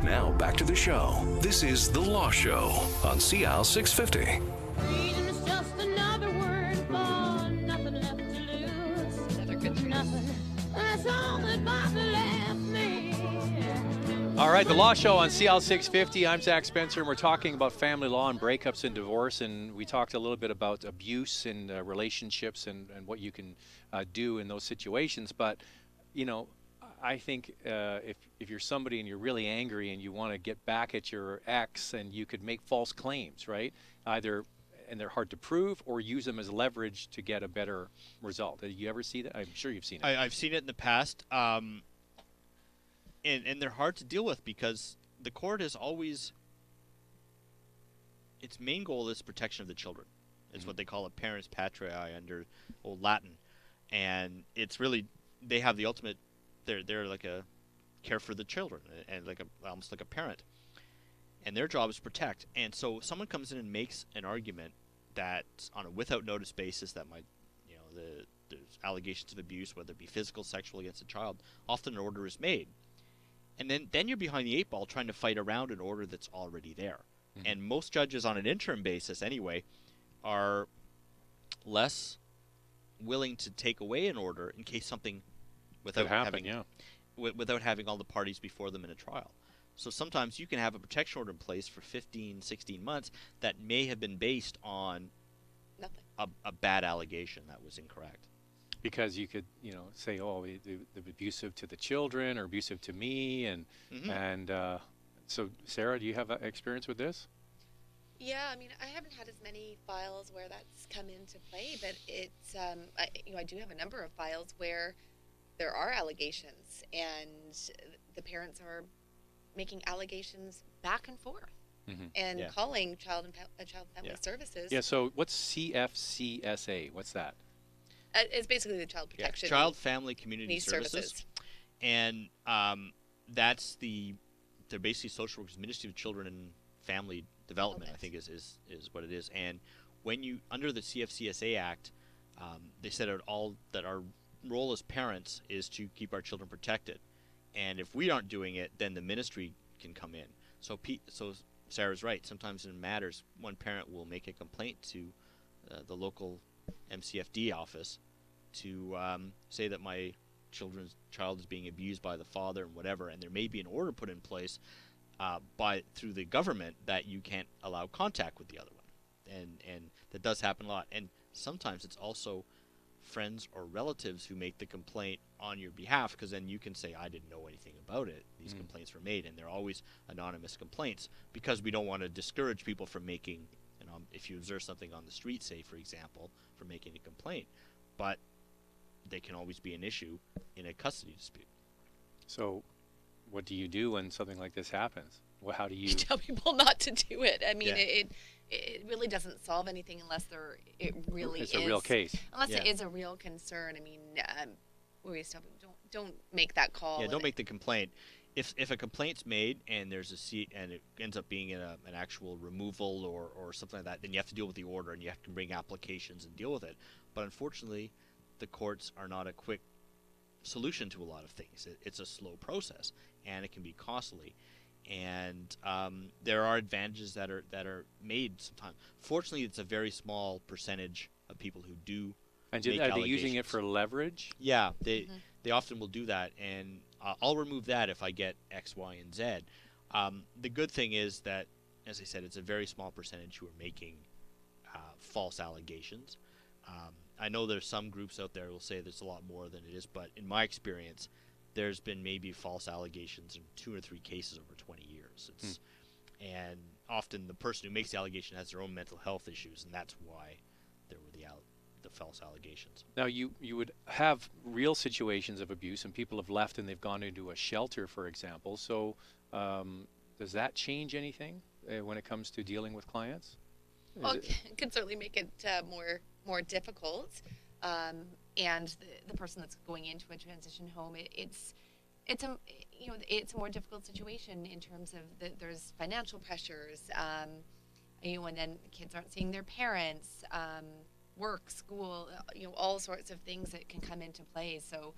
Now back to the show. This is The Law Show on CL 650. Freedom is just another word for nothing left to lose. Another good truth. Nothing. That's all that Bobby left me. All right, The Law Show on CL 650. I'm Zach Spencer, and we're talking about family law and breakups and divorce. And we talked a little bit about abuse in relationships and what you can do in those situations. But, you know, I think if you're somebody and you're really angry and you want to get back at your ex, and you could make false claims, right? Either, and they're hard to prove, or use them as leverage to get a better result. Did you ever see that? I'm sure you've seen it. I've seen it in the past, and they're hard to deal with because the court is always, its main goal is protection of the children. It's what they call a parens patriae under old Latin, and it's really, they have the ultimate. They're like a care for the children and like almost like a parent, and their job is to protect. And so someone comes in and makes an argument that's on a without notice basis that might, you know, there's allegations of abuse, whether it be physical, sexual, against a child. Often an order is made, and then you're behind the eight ball trying to fight around an order that's already there. And most judges on an interim basis anyway are less willing to take away an order in case something without having all the parties before them in a trial. So sometimes you can have a protection order in place for 15, 16 months that may have been based on a bad allegation that was incorrect. Because you could, you know, say, oh, they're abusive to the children or abusive to me, and so Sarah, do you have experience with this? Yeah, I mean, I haven't had as many files where that's come into play, but it's, I do have a number of files where there are allegations, and the parents are making allegations back and forth, and calling child family services. Yeah. So what's CFCSA? What's that? It's basically the child protection. Child Family Community Services. And they're basically social workers, Ministry of Children and Family Development, I think is what it is. And when you, under the CFCSA Act, they said that our role as parents is to keep our children protected, and if we aren't doing it, then the ministry can come in. So Sarah's right. Sometimes in matters, one parent will make a complaint to the local MCFD office to say that my child is being abused by the father and whatever, and there may be an order put in place through the government that you can't allow contact with the other one, and that does happen a lot. And sometimes it's also friends or relatives who make the complaint on your behalf, because then you can say, I didn't know anything about it. These complaints were made, and they're always anonymous complaints because we don't want to discourage people from making, you know, if you observe something on the street, say, for example, from making a complaint. But they can always be an issue in a custody dispute. So what do you do when something like this happens? Well, how do you tell people not to do it? I mean, it really doesn't solve anything unless it really is a real case. Unless it is a real concern. I mean, we always tell people don't make that call. Yeah, don't make the complaint. If a complaint's made and there's and it ends up being an actual removal or something like that, then you have to deal with the order and you have to bring applications and deal with it. But unfortunately, the courts are not a quick solution to a lot of things. It's a slow process, and it can be costly. And there are advantages that are made sometimes. Fortunately, it's a very small percentage of people who do. And are they using it for leverage? Yeah, they often will do that, and I'll remove that if I get X, Y, and Z. The good thing is that, as I said, it's a very small percentage who are making false allegations. I know there's some groups out there who will say there's a lot more than it is, but in my experience, there's been maybe false allegations in 2 or 3 cases over 20 years. And often the person who makes the allegation has their own mental health issues, and that's why there were the false allegations. Now, you would have real situations of abuse, and people have left and they've gone into a shelter, for example. So does that change anything when it comes to dealing with clients? Well, it can certainly make it more difficult. And the person that's going into a transition home, it's a more difficult situation in terms of there's financial pressures, and then kids aren't seeing their parents, work, school, all sorts of things that can come into play. So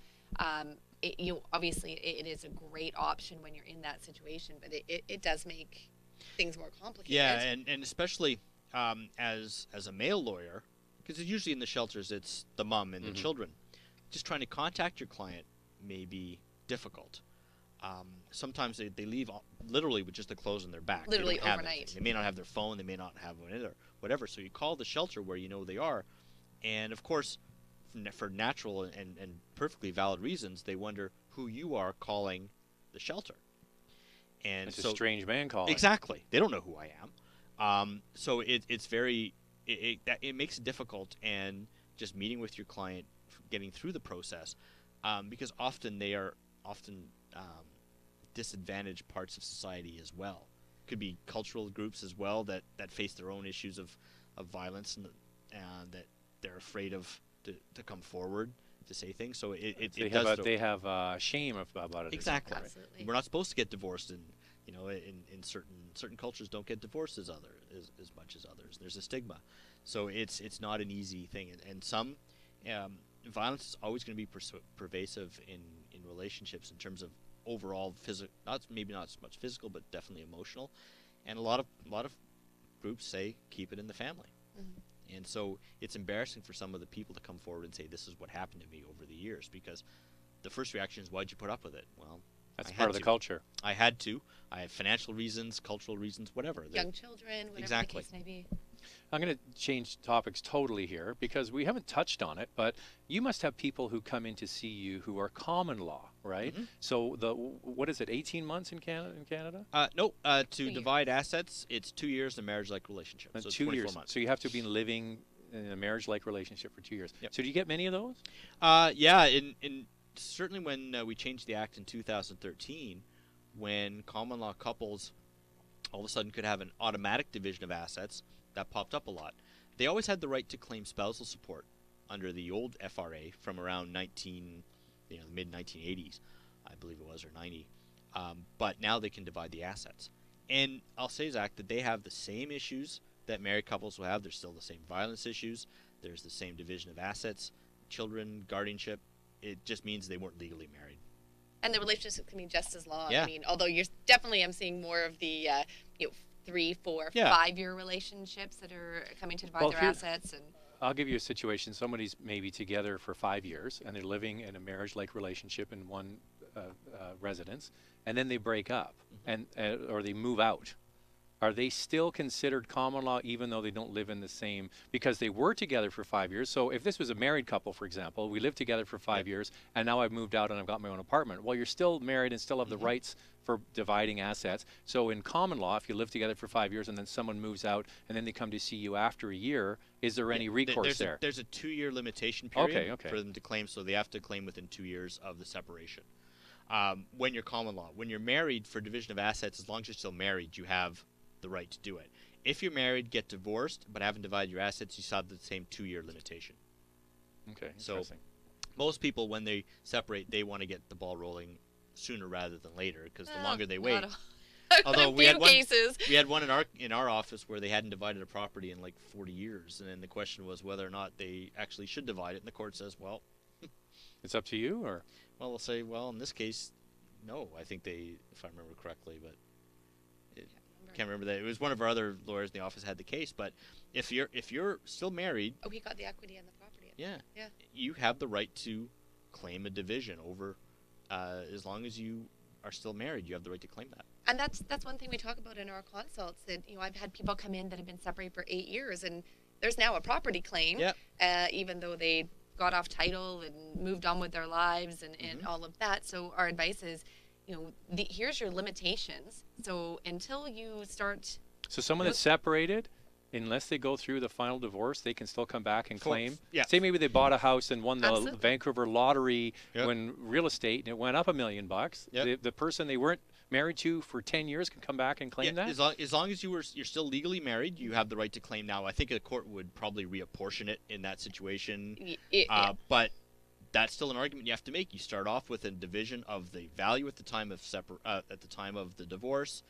obviously it is a great option when you're in that situation, but it does make things more complicated. Yeah, and especially as a male lawyer, because usually in the shelters it's the mom and the children. Just trying to contact your client may be difficult. Sometimes they leave literally with just the clothes on their back. Literally they don't have overnight. anything. They may not have their phone. They may not have whatever. So you call the shelter where you know they are, and of course, for natural and perfectly valid reasons, they wonder who you are calling the shelter. And It's so, a strange man calling. Exactly. They don't know who I am. So it's very it makes it difficult, and just meeting with your client, getting through the process, because often they are disadvantaged parts of society as well. Could be cultural groups as well that face their own issues of violence and that they're afraid of to come forward to say things. So they have shame about it. Exactly. Absolutely. We're not supposed to get divorced, and in certain cultures don't get divorced as much as others. There's a stigma, so it's not an easy thing, and some violence is always going to be pervasive in relationships in terms of overall physical, maybe not so much physical, but definitely emotional, and a lot of groups say keep it in the family. And so it's embarrassing for some of the people to come forward and say, this is what happened to me over the years, because the first reaction is, why'd you put up with it? Well, That's I part had of the to. culture. I had to. I have financial reasons, cultural reasons, whatever. Young children, whatever Exactly. the case may be. I'm going to change topics totally here because we haven't touched on it, but you must have people who come in to see you who are common law, right? So what is it, 18 months in Canada? No, to divide assets, it's 2 years in a marriage-like relationship. So it's 2 24 years. months. So you have to be living in a marriage-like relationship for 2 years. Yep. So do you get many of those? Yeah, certainly when we changed the act in 2013, when common law couples all of a sudden could have an automatic division of assets, that popped up a lot. They always had the right to claim spousal support under the old FRA from around the mid-1980s, I believe it was, or 90. But now they can divide the assets. And I'll say, Zach, that they have the same issues that married couples will have. There's still the same violence issues. There's the same division of assets, children, guardianship. It just means they weren't legally married. And the relationship can be just as long. Yeah. I mean, although I'm seeing more of the 3, 4, Yeah. 5-year relationships that are coming to divide their assets. And I'll give you a situation. Somebody's maybe together for 5 years, and they're living in a marriage-like relationship in one residence, and then they break up, or they move out. Are they still considered common law even though they don't live in the same, because they were together for 5 years? So if this was a married couple, for example, we lived together for 5 years, and now I've moved out and I've got my own apartment. Well, you're still married and still have the rights for dividing assets. So in common law, if you live together for 5 years and then someone moves out and then they come to see you after a year, is there any recourse there? There's a 2-year limitation period Okay. for them to claim, so they have to claim within 2 years of the separation. When you're common law, when you're married, for division of assets, as long as you're still married, you have the right to do it. If you're married, get divorced, but haven't divided your assets, you still have the same 2-year limitation. Okay, So interesting. most people, when they separate, they want to get the ball rolling sooner rather than later, because the longer they wait. Although we had one in our office where they hadn't divided a property in like 40 years, and then the question was whether or not they actually should divide it, and the court says, well, It's up to you, or? well, they'll say, well, in this case, no. I think they, if I remember correctly, but can't remember that. It was one of our other lawyers in the office had the case. But if you're still married, he got the equity in the property. yeah, you have the right to claim a division over, as long as you are still married, you have the right to claim that. And that's one thing we talk about in our consults, that I've had people come in that have been separated for 8 years, and there's now a property claim, even though they got off title and moved on with their lives and all of that. So our advice is, here's your limitations. So until you start... So someone that's separated, unless they go through the final divorce, they can still come back and claim? Yeah. Say maybe they bought a house and won the Absolutely. Vancouver lottery when real estate, and it went up $1 million. The person they weren't married to for 10 years can come back and claim that? As long as you're still legally married, you have the right to claim now. I think a court would probably reapportion it in that situation. But that's still an argument you have to make. You start off with a division of the value at the time of the divorce,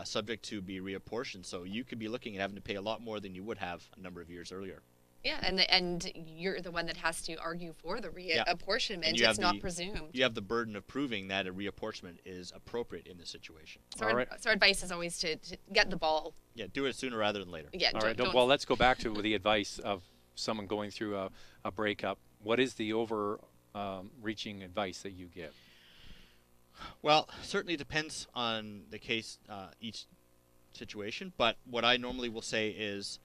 subject to be reapportioned. So you could be looking at having to pay a lot more than you would have a number of years earlier. Yeah, and you're the one that has to argue for the reapportionment. And you have It's not presumed. You have the burden of proving that a reapportionment is appropriate in the situation. So our advice is always to get the ball. Yeah, do it sooner rather than later. Yeah. All right. Well, let's go back to the advice of someone going through a breakup. What is the reaching advice that you give? Well, certainly depends on the case, each situation. But what I normally will say is,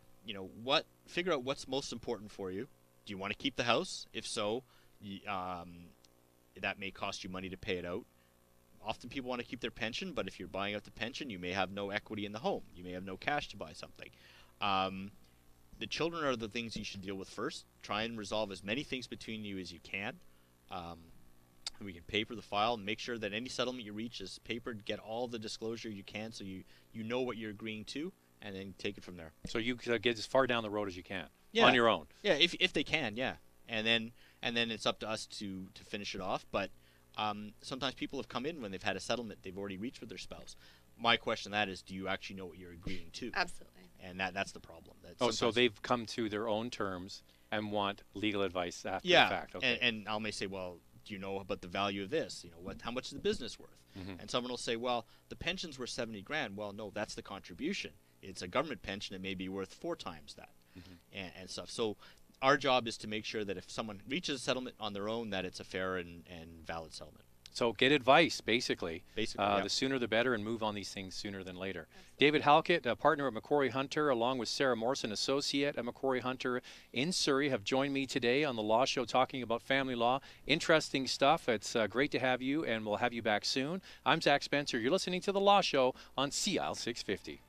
figure out what's most important for you. Do you want to keep the house? If so, that may cost you money to pay it out. Often people want to keep their pension, but if you're buying out the pension, you may have no equity in the home. You may have no cash to buy something. The children are the things you should deal with first. Try and resolve as many things between you as you can. We can paper the file and make sure that any settlement you reach is papered. Get all the disclosure you can so you know what you're agreeing to, and then take it from there. So you get as far down the road as you can on your own. Yeah, if they can, yeah. And then it's up to us to finish it off. But sometimes people have come in when they've had a settlement they've already reached with their spouse. My question to that is, do you actually know what you're agreeing to? Absolutely. And that's the problem. So they've come to their own terms and want legal advice after the fact. Okay. And I may say, well, do you know about the value of this? How much is the business worth? Mm-hmm. And someone will say, well, the pension's worth $70,000. Well, no, that's the contribution. It's a government pension. It may be worth 4 times that, and stuff. So our job is to make sure that if someone reaches a settlement on their own, that it's a fair and valid settlement. So get advice, basically. Yeah. The sooner the better, and move on these things sooner than later. David Halkett, a partner at Macquarie Hunter, along with Sarah Morrison, associate at Macquarie Hunter in Surrey, have joined me today on The Law Show talking about family law. Interesting stuff. It's great to have you, and we'll have you back soon. I'm Zach Spencer. You're listening to The Law Show on CL 650.